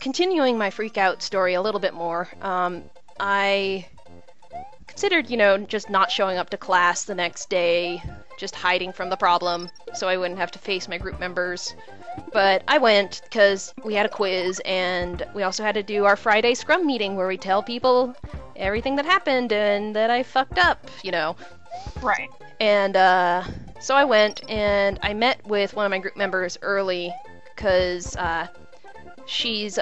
Continuing my freak out story a little bit more. I considered, just not showing up to class the next day, just hiding from the problem, so I wouldn't have to face my group members. But I went because we had a quiz, and we also had to do our Friday Scrum meeting where we tell people everything that happened and that I fucked up, Right. And so I went, and I met with one of my group members early because she's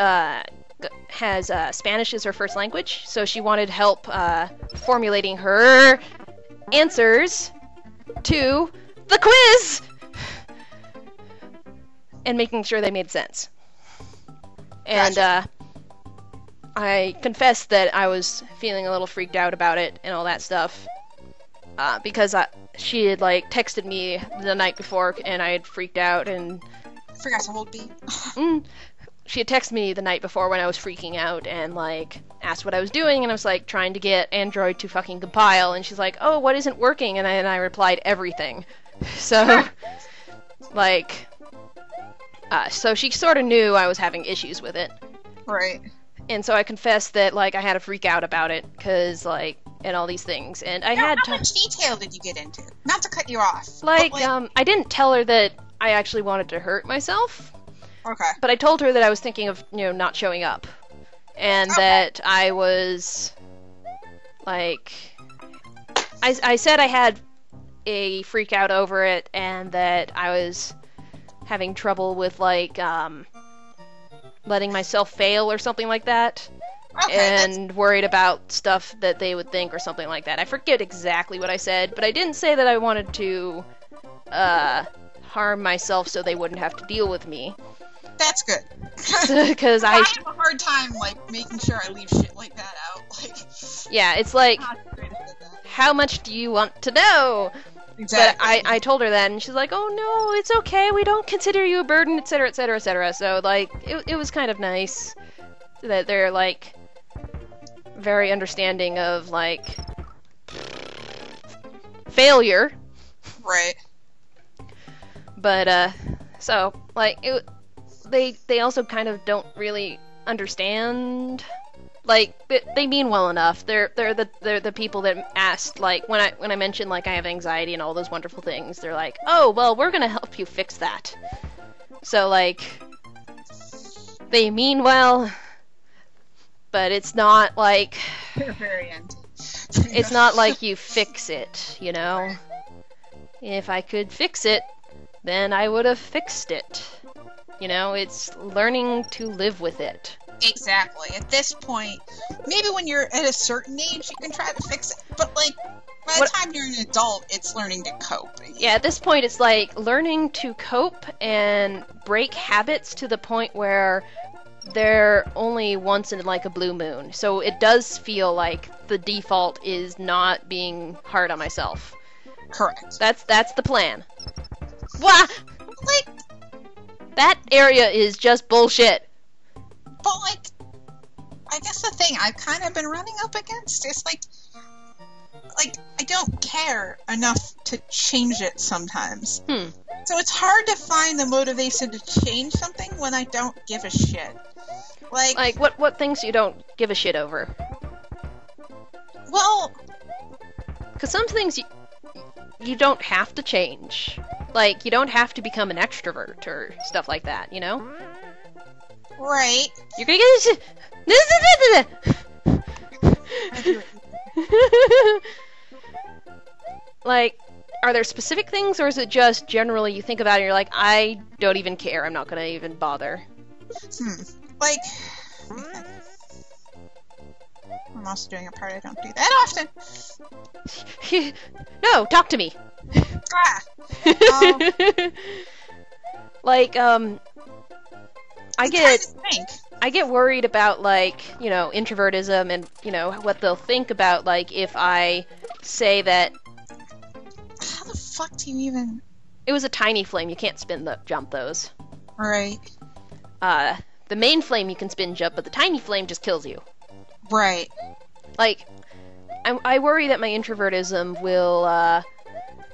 has Spanish as her first language, so she wanted help formulating her answers to the quiz and making sure they made sense. And Gotcha. I confessed that I was feeling a little freaked out about it and all that stuff because she had texted me the night before and I had freaked out and Forgot to hold B. she had texted me the night before when I was freaking out and asked what I was doing, and I was trying to get Android to fucking compile, and she's like, oh, what isn't working? And I replied everything. So so she sort of knew I was having issues with it. Right. And so I confessed that I had to freak out about it because and all these things, and I had How much detail did you get into? Not to cut you off. I didn't tell her that I actually wanted to hurt myself. Okay. But I told her that I was thinking of, not showing up. And that I was, I said I had a freak out over it, and that I was having trouble with, letting myself fail or something like that. Okay, And worried about stuff that they would think or something like that. I forget exactly what I said, but I didn't say that I wanted to, harm myself so they wouldn't have to deal with me. That's good. Because I have a hard time making sure I leave shit like that out. Yeah, it's not the greatest at that. how much do you want to know? Exactly. But I told her that, and she's like, oh no, it's okay, we don't consider you a burden, etc., etc., etc. So, it was kind of nice that they're, very understanding of, failure. Right. But, so, they also kind of don't really understand. They mean well enough. They're the people that asked, when I mentioned I have anxiety and all those wonderful things. They're like, oh well, we're gonna help you fix that. So they mean well, but it's not They're very end. it's not you fix it, If I could fix it, then I would have fixed it. It's learning to live with it. Exactly. At this point, maybe when you're at a certain age, you can try to fix it. But, by the time you're an adult, it's learning to cope. Yeah, at this point, it's learning to cope and break habits to the point where they're only once in, a blue moon. So it does feel like the default is not being hard on myself. Correct. That's the plan. Wah! That area is just bullshit. But, I guess the thing I've kind of been running up against is, I don't care enough to change it sometimes. So it's hard to find the motivation to change something when I don't give a shit. What things you don't give a shit over? Well... Because some things you don't have to change. You don't have to become an extrovert or stuff like that, Right. You're gonna get are there specific things, or is it just generally you think about it and you're like, I don't even care, I'm not gonna even bother? I'm also doing a part I don't do that often. No, talk to me. Ah. I get worried about introvertism and what they'll think about if I say that. How the fuck do you even? It was a tiny flame. You can't jump those. Right. The main flame you can spin jump, but the tiny flame just kills you. Right. I worry that my introvertism will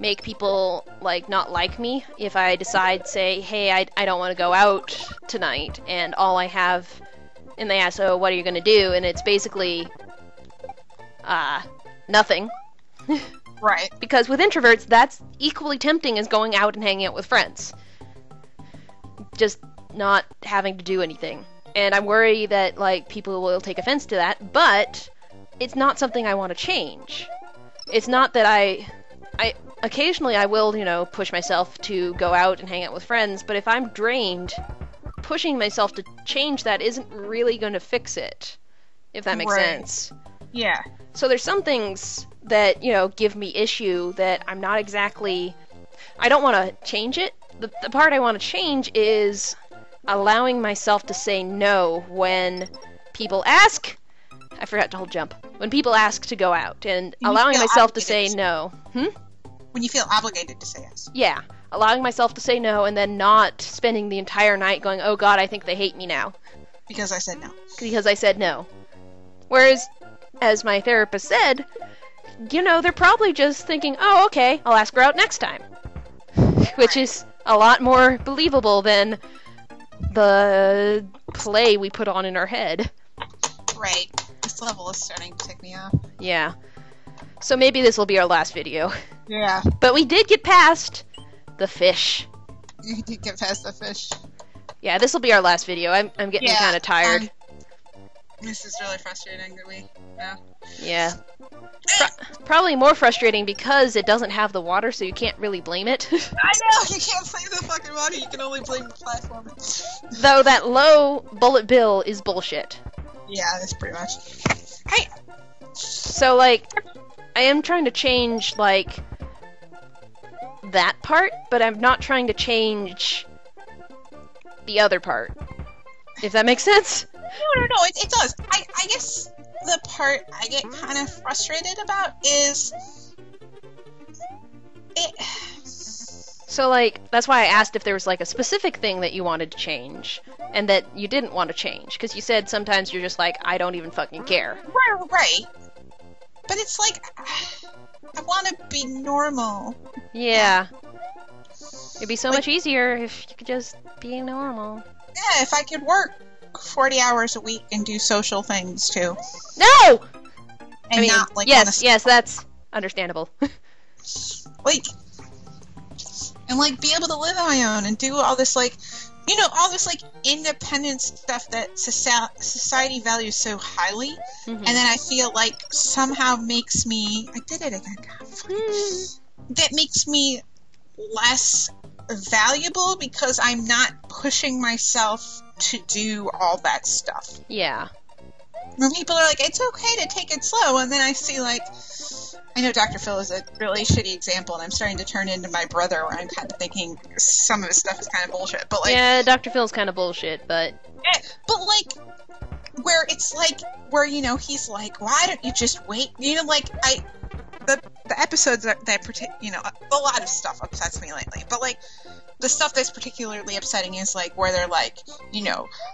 make people not like me if I decide, say, hey, I don't want to go out tonight, and all I have and they ask, "Oh, what are you gonna do?" And it's basically, nothing. Right. Because with introverts, that's equally tempting as going out and hanging out with friends. Just not having to do anything. And I'm worried that, like, people will take offense to that, but it's not something I want to change. It's not that I occasionally I will, you know, push myself to go out and hang out with friends, but if I'm drained, pushing myself to change that isn't really going to fix it, if that makes sense. Yeah. So there's some things that, you know, give me issue that I'm not exactly... I don't want to change it. The part I want to change is allowing myself to say no when people ask... I forgot to hold jump. When people ask to go out, and allowing myself to say no. When you feel obligated to say yes. Yeah. Allowing myself to say no, and then not spending the entire night going, oh god, I think they hate me now. Because I said no. Because I said no. Whereas, as my therapist said, you know, they're probably just thinking, oh, okay, I'll ask her out next time. Which is a lot more believable than the play we put on in our head. Right. This level is starting to tick me off. Yeah. So maybe this will be our last video. Yeah. But we did get past the fish. You did get past the fish. Yeah, this will be our last video. I'm getting kind of tired. This is really frustrating that we... Yeah. Probably more frustrating because it doesn't have the water, so you can't really blame it. I know! You can't blame the fucking water, you can only blame the platform. Though that low bullet bill is bullshit. Yeah, that's pretty much. Hey! So, like, I am trying to change, like, that part, but I'm not trying to change the other part. If that makes sense? No, it does. I guess the part I get kind of frustrated about is... So, like, that's why I asked if there was, like, a specific thing that you wanted to change, and that you didn't want to change, because you said sometimes you're just like, I don't even fucking care. Right. But it's like, I want to be normal. Yeah. It'd be so much easier if you could just be normal. Yeah, if I could work 40 hours a week and do social things, too. No! And I mean, not, like, yes, that's understandable. Like... And, like, be able to live on my own and do all this, like, you know, all this, like, independent stuff that society values so highly. Mm-hmm. And then I feel like somehow makes me... I did it again. God, that makes me less valuable because I'm not pushing myself to do all that stuff. Yeah. When people are like, it's okay to take it slow, and then I see, like... I know Dr. Phil is a really shitty example, and I'm starting to turn into my brother, where I'm kind of thinking some of his stuff is kind of bullshit. But like, yeah, Dr. Phil's kind of bullshit, but like, where it's like, where you know he's like, why don't you just wait? You know, like the episodes that you know, a lot of stuff upsets me lately, but like the stuff that's particularly upsetting is like where they're like, the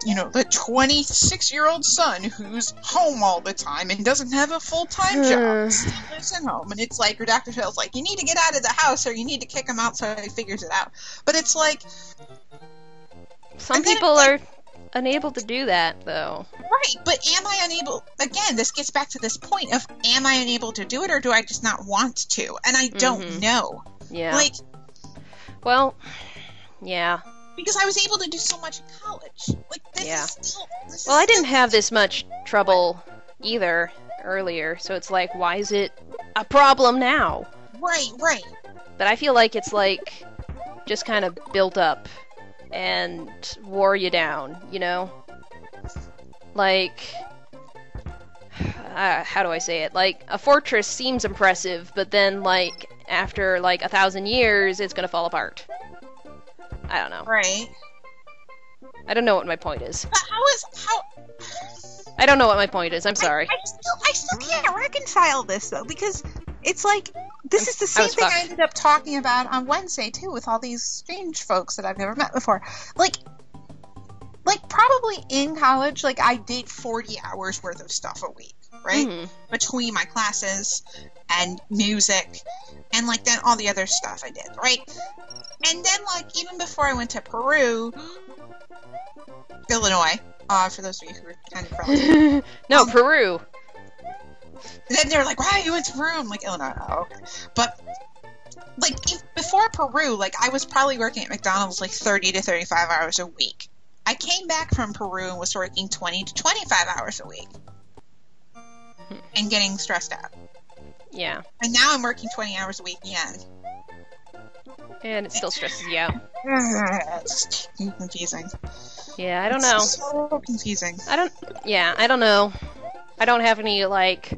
26-year-old son who's home all the time and doesn't have a full-time job, still lives at home, and it's like, or Dr. Phil's like, you need to get out of the house or you need to kick him out so he figures it out. But it's like, some people are unable to do that, though. Right, but am I unable... Again, this gets back to this point of, am I unable to do it, or do I just not want to? And I don't know. Yeah. Like... Well, yeah. Because I was able to do so much in college. Like, I didn't have this much trouble either earlier, so it's like, why is it a problem now? Right. But I feel like it's like, just kind of built up and wore you down, you know? Like, how do I say it? Like, a fortress seems impressive, but then, like, after, like, 1,000 years, it's gonna fall apart. I don't know. Right. I don't know what my point is. But how... I don't know what my point is, I'm sorry. I still can't reconcile this, though, because it's like, this is the same thing I ended up talking about on Wednesday, too, with all these strange folks that I've never met before. Like, probably in college, like, I did 40 hours worth of stuff a week, right? Mm-hmm. Between my classes and music and, like, then all the other stuff I did, right? And then, like, even before I went to Peru, Illinois, For those of you who are kind of from No, Peru. then they're like, wow, you went to Peru. I'm like, Illinois. Oh, okay. But, like, before Peru, like, I was probably working at McDonald's, like, 30 to 35 hours a week. I came back from Peru and was working 20 to 25 hours a week. And getting stressed out. Yeah. And now I'm working 20 hours a week again. And it still stresses you out. It's confusing. Yeah, I don't know. It's so confusing. I don't know. I don't have any, like,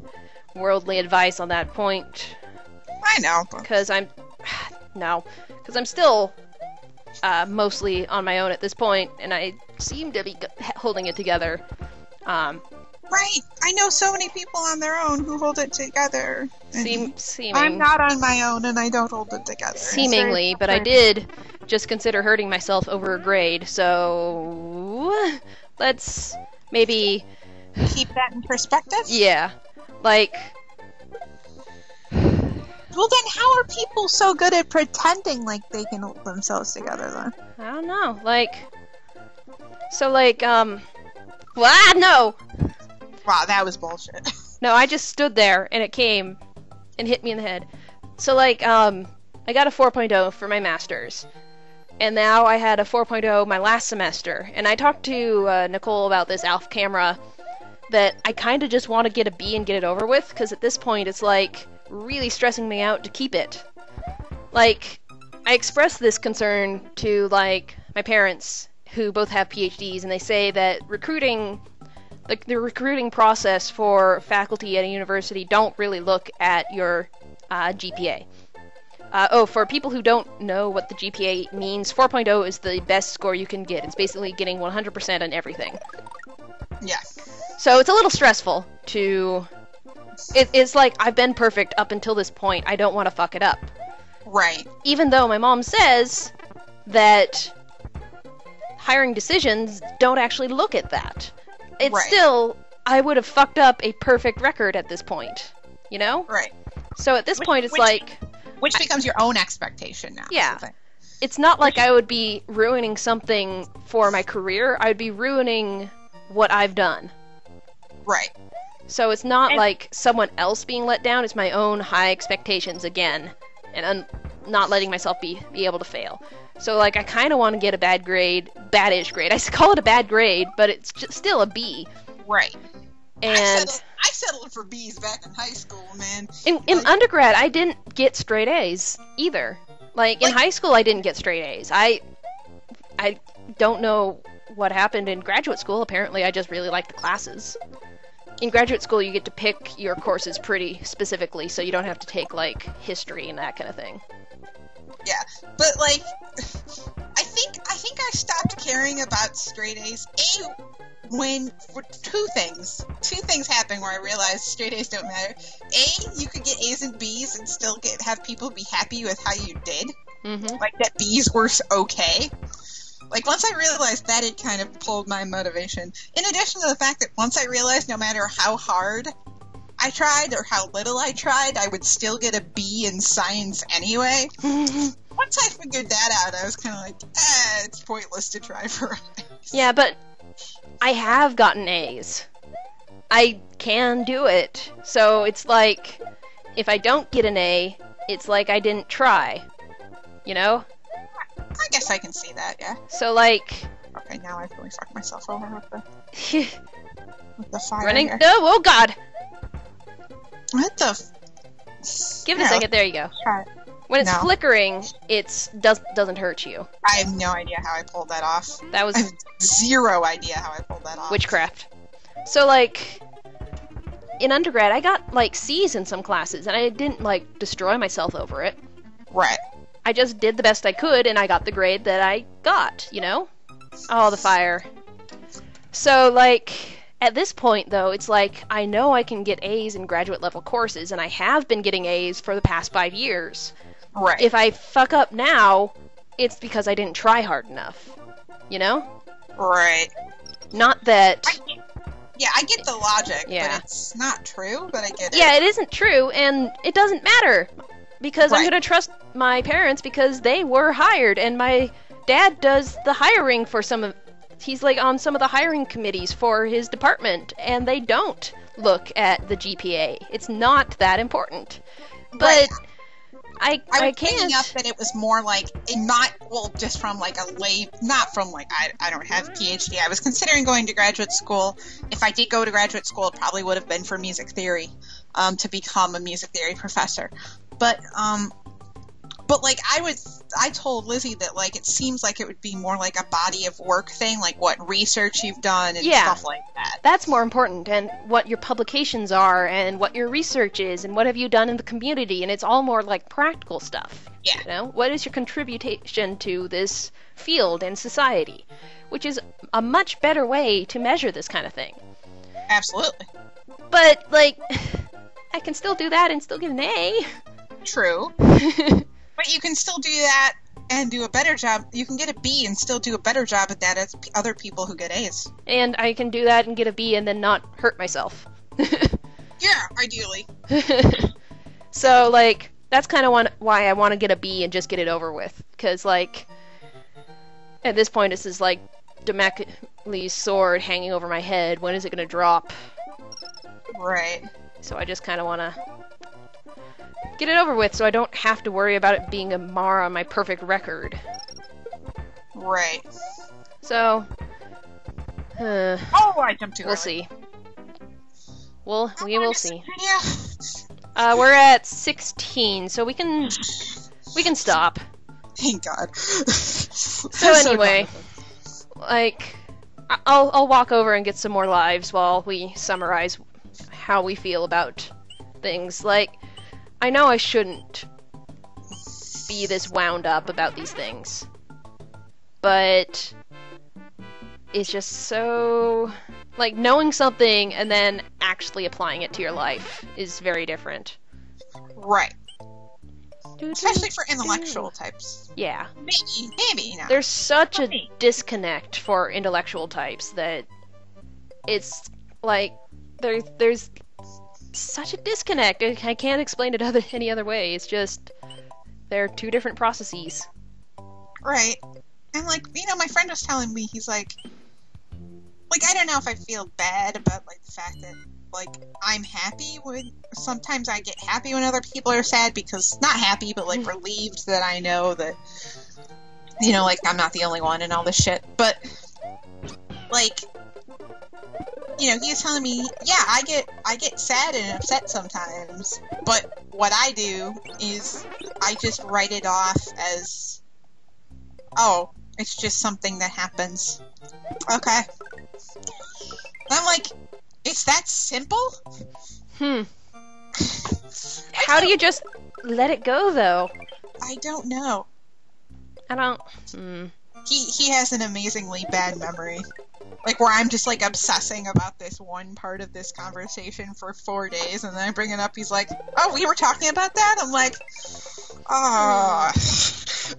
worldly advice on that point. I know. Because I'm still mostly on my own at this point, and I seem to be holding it together. Right. I know so many people on their own who hold it together. Seeming. I'm not on my own, and I don't hold it together. Seemingly, but I did just consider hurting myself over a grade, so let's maybe keep that in perspective. Yeah, like. Well, then how are people so good at pretending like they can hold themselves together, then? I don't know. Like, so, like, well, no! Wow, that was bullshit. No, I just stood there, and it came and hit me in the head. So, like, I got a 4.0 for my master's, and now I had a 4.0 my last semester, and I talked to Nicole about this off camera, that I kind of just want to get a B and get it over with, because at this point it's, like, really stressing me out to keep it. Like, I expressed this concern to, like, my parents, who both have PhDs, and they say that recruiting, the recruiting process for faculty at a university don't really look at your GPA. For people who don't know what the GPA means, 4.0 is the best score you can get. It's basically getting 100% on everything. Yeah. So it's a little stressful to... It's like, I've been perfect up until this point. I don't want to fuck it up. Right. Even though my mom says that hiring decisions don't actually look at that. It's right. Still, I would have fucked up a perfect record at this point. You know? Right. So at this point, it's like... Which becomes your own expectation now. Yeah. It's not like I would be ruining something for my career. I would be ruining what I've done. Right. So it's not like someone else being let down. It's my own high expectations again. And not letting myself be able to fail. So, like, I kind of want to get a bad-ish grade. I call it a bad grade, but it's just still a B. Right. And I settled for B's back in high school, man. In undergrad, I didn't get straight A's either. Like, in high school, I didn't get straight A's. I don't know what happened in graduate school. Apparently, I just really liked the classes. In graduate school, you get to pick your courses pretty specifically, so you don't have to take, like, history and that kind of thing. Yeah, but, like, I think I stopped caring about straight A's. Two things happened where I realized straight A's don't matter. You could get A's and B's and still have people be happy with how you did. Mm-hmm. Like, that B's were okay. Like, once I realized that, it kind of pulled my motivation. In addition to the fact that once I realized no matter how hard I tried or how little I tried, I would still get a B in science anyway. Once I figured that out, I was kind of like, it's pointless to try for A's. Yeah, but I have gotten A's. I can do it. So it's like, if I don't get an A, it's like I didn't try. You know? I guess I can see that, yeah. So, like... Okay, now I've really fucked myself over with the fire running... here. No, oh god! What the... Give it a second, there you go. Try it. When it's flickering, it doesn't hurt you. I have no idea how I pulled that off. That was... I have zero idea how I pulled that off. Witchcraft. So, like... In undergrad, I got, like, C's in some classes, and I didn't, like, destroy myself over it. Right. I just did the best I could, and I got the grade that I got, you know? Oh, the fire. So, like, at this point, though, it's like, I know I can get A's in graduate-level courses, and I have been getting A's for the past 5 years. Right. If I fuck up now, it's because I didn't try hard enough. You know? Right. Not that... I get the logic, Yeah. but it's not true, but I get it. Yeah, it isn't true, and it doesn't matter. Because I'm Right. going to trust my parents because they were hired, and my dad does the hiring for some he's like on some of the hiring committees for his department, and they don't look at the GPA. It's not that important. But Right. I was can't. thinking up that it was more like not just from like a not from like I don't have a PhD. I was considering going to graduate school. If I did go to graduate school, it probably would have been for music theory, to become a music theory professor. But like I told Lizzie that like it seems like it would be more like a body of work thing, like what research you've done and Yeah. stuff like that. That's more important, and what your publications are, and what your research is, and what have you done in the community, and it's all more like practical stuff. Yeah. You know, what is your contribution to this field and society, which is a much better way to measure this kind of thing. Absolutely. But like, I can still do that and still get an A. True. But you can still do that and do a better job. You can get a B and still do a better job at that as other people who get A's. And I can do that and get a B and then not hurt myself. Yeah, ideally. So, like, that's kind of why I want to get a B and just get it over with. Because, like, at this point, this is like Damocles' sword hanging over my head. When is it going to drop? Right. So I just kind of want to get it over with so I don't have to worry about it being a mar on my perfect record. Right. So, Oh, I jumped too we'll early. see. We will see. Yeah. We're at 16, so we can stop. Thank God. So anyway, like, I'll walk over and get some more lives while we summarize how we feel about things. Like, I know I shouldn't be this wound up about these things, but it's just so, like, knowing something and then actually applying it to your life is very different. Right. Especially for intellectual types. Yeah. Maybe not. There's such a disconnect for intellectual types that it's like there's such a disconnect. I can't explain it any other way. It's just they're two different processes. Right. And like, my friend was telling me, he's like, I don't know if I feel bad about like the fact that like I'm happy when sometimes I get happy when other people are sad, because not happy but like relieved that I know that like I'm not the only one and all this shit. But like he was telling me, yeah, I get sad and upset sometimes, but what I do is I just write it off as, oh, it's just something that happens. Okay. And I'm like, it's that simple? How do you just let it go, though? I don't know. I don't... He has an amazingly bad memory. Like, where I'm just, like, obsessing about this one part of this conversation for 4 days, and then I bring it up, he's like, oh, we were talking about that? I'm like, oh.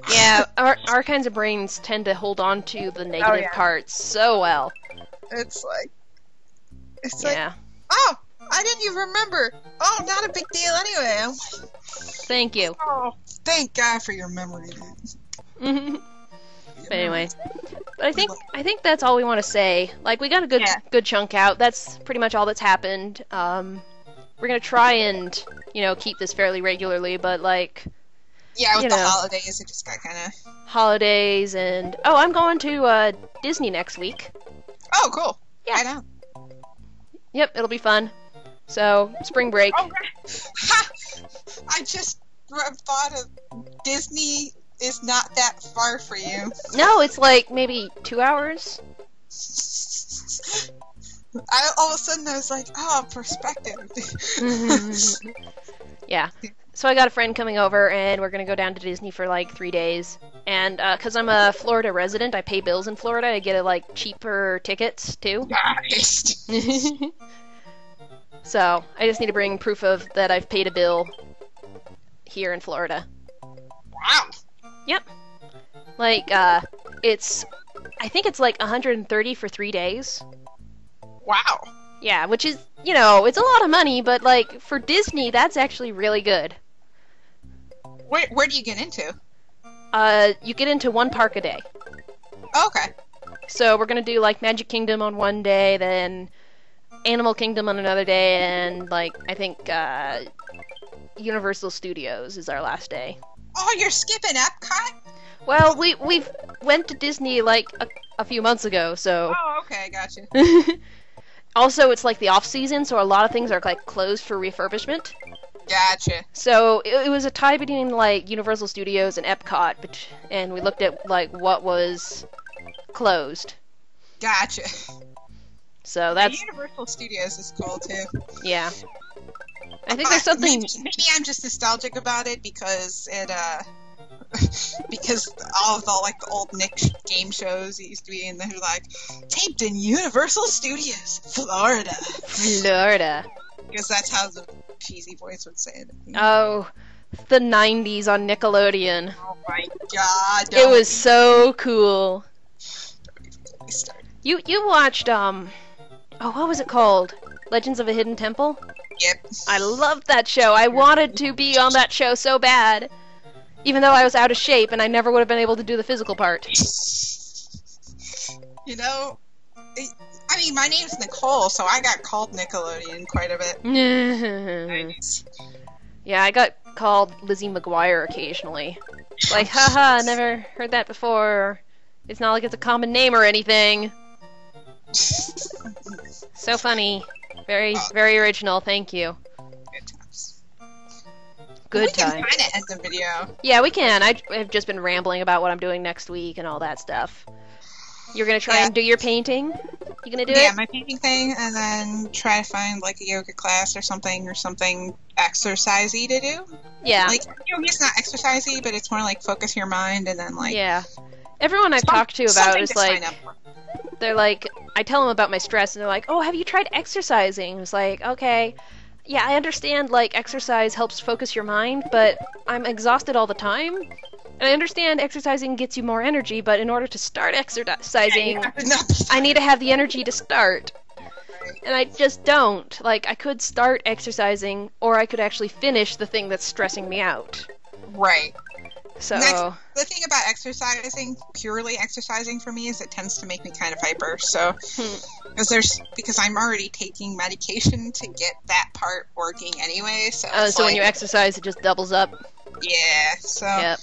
Yeah, our kinds of brains tend to hold on to the negative parts so well. It's like, yeah. Oh, I didn't even remember. Oh, not a big deal anyway. Thank you. Oh, thank God for your memory. But anyway, but I think that's all we want to say. Like, we got a good chunk out. That's pretty much all that's happened. We're gonna try and keep this fairly regularly, but like, yeah, with the holidays, it just got kind of holidays and I'm going to Disney next week. Oh, cool. Yeah, I know. Yep, it'll be fun. So, spring break. Oh, ha! I just thought of Disney is not that far for you. No, it's like maybe 2 hours. All of a sudden I was like, oh, perspective. Yeah. So I got a friend coming over, and we're going to go down to Disney for like 3 days. And because I'm a Florida resident, I pay bills in Florida. I get like cheaper tickets too. Nice. So I just need to bring proof of that I've paid a bill here in Florida. Wow. Yep. Like I think it's like 130 for 3 days. Wow. Yeah, which is, it's a lot of money, but like for Disney, that's actually really good. Where do you get into? You get into one park a day. Okay. So we're gonna do like Magic Kingdom on one day, then Animal Kingdom on another day, and like I think Universal Studios is our last day. Oh, you're skipping Epcot? Well, we've went to Disney like a few months ago, so. Oh, okay, gotcha. Also, it's like the off season, so a lot of things are like closed for refurbishment. Gotcha. So it was a tie between like Universal Studios and Epcot, and we looked at like what was closed. Gotcha. So that's Universal Studios is cool too. Yeah. I think there's something. Maybe I'm just nostalgic about it because it because all of the old Nick game shows he used to be in, they're like taped in Universal Studios, Florida. Florida. Because that's how the cheesy voice would say it. Oh, the 90s on Nickelodeon. Oh my god. It was so cool. You watched oh, what was it called? Legends of a Hidden Temple? Yep. I loved that show. I wanted to be on that show so bad. Even though I was out of shape and I never would have been able to do the physical part. You know, I mean, my name's Nicole, so I got called Nickelodeon quite a bit. Nice. Yeah, I got called Lizzie McGuire occasionally. Like, haha, never heard that before. It's not like it's a common name or anything. So funny. Very, very original, thank you. Good time. We can kind of end the video. Yeah, we can. I've just been rambling about what I'm doing next week and all that stuff. You're gonna try and do your painting? You gonna do it? Yeah, my painting thing, and then try to find like a yoga class or something exercisey to do. Yeah. Like, yoga's not exercisey, but it's more like focus your mind and then like... Yeah. Everyone I've talked to about is like... They're like, I tell them about my stress, and they're like, oh, have you tried exercising? It's like, okay... Yeah, I understand, like, exercise helps focus your mind, but I'm exhausted all the time. And I understand exercising gets you more energy, but in order to start exercising, I need to have the energy to start. And I just don't. Like, I could start exercising, or I could actually finish the thing that's stressing me out. Right. So... the thing about exercising, purely exercising for me, is it tends to make me kind of hyper, so... Because I'm already taking medication to get that part working anyway, so... so when you exercise, it just doubles up? Yeah, so... Yep.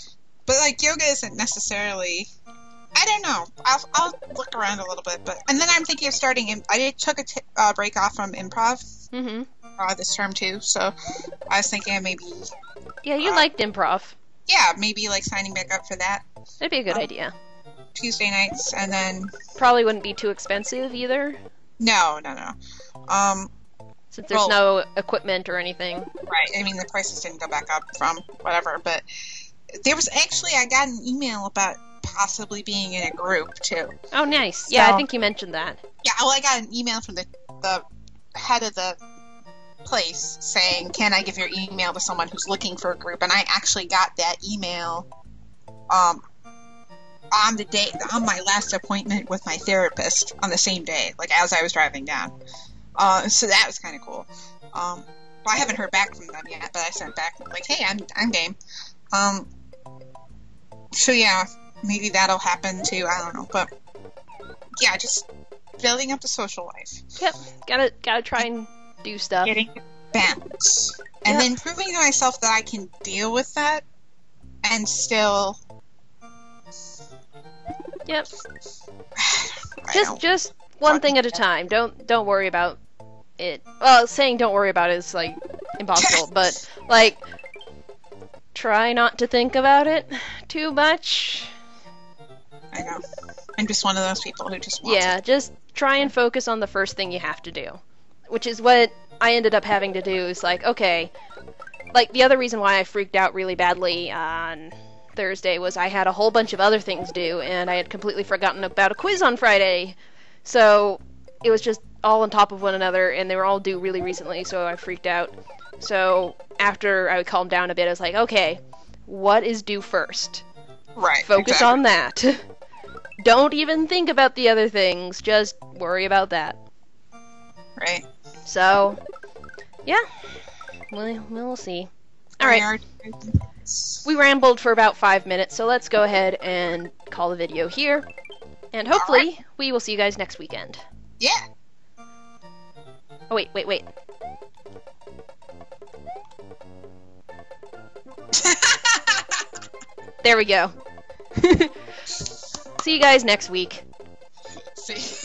But, like, yoga isn't necessarily... I don't know. I'll look around a little bit, but... And then I'm thinking of starting... I took a break off from improv this term, too, so I was thinking of maybe... Yeah, you liked improv. Yeah, maybe, like, signing back up for that. That'd be a good idea. Tuesday nights, and then... Probably wouldn't be too expensive, either. No. Since there's no equipment or anything. Right, I mean, the prices didn't go back up from whatever, but... There was actually... I got an email about possibly being in a group, too. Oh, nice. Yeah, I think you mentioned that. Yeah, well, I got an email from the head of the place saying, can I give your email to someone who's looking for a group? And I actually got that email on my last appointment with my therapist on the same day, like as I was driving down. So that was kind of cool. Well, I haven't heard back from them yet, but I sent back like, hey, I'm game. So yeah, maybe that'll happen too. I don't know, but yeah, just building up the social life. Yep, gotta try and do stuff. Getting balance. And then proving to myself that I can deal with that and still... Yep. Just one thing at a time. Don't worry about it. Well, saying don't worry about it is like impossible, but like try not to think about it too much. I know. I'm just one of those people who just wants it. Just try and focus on the first thing you have to do. Which is what I ended up having to do, is like, okay, like the other reason why I freaked out really badly on Thursday was I had a whole bunch of other things due, and I had completely forgotten about a quiz on Friday. So it was just all on top of one another, and they were all due really recently, so I freaked out. So after I calmed down a bit, I was like, okay, what is due first? Right. Focus on that. Don't even think about the other things, just worry about that. Right. So, yeah, we'll see. Alright, we rambled for about 5 minutes, so let's go ahead and call the video here. And hopefully, we will see you guys next weekend. Yeah. Oh, wait. There we go. See you guys next week. See.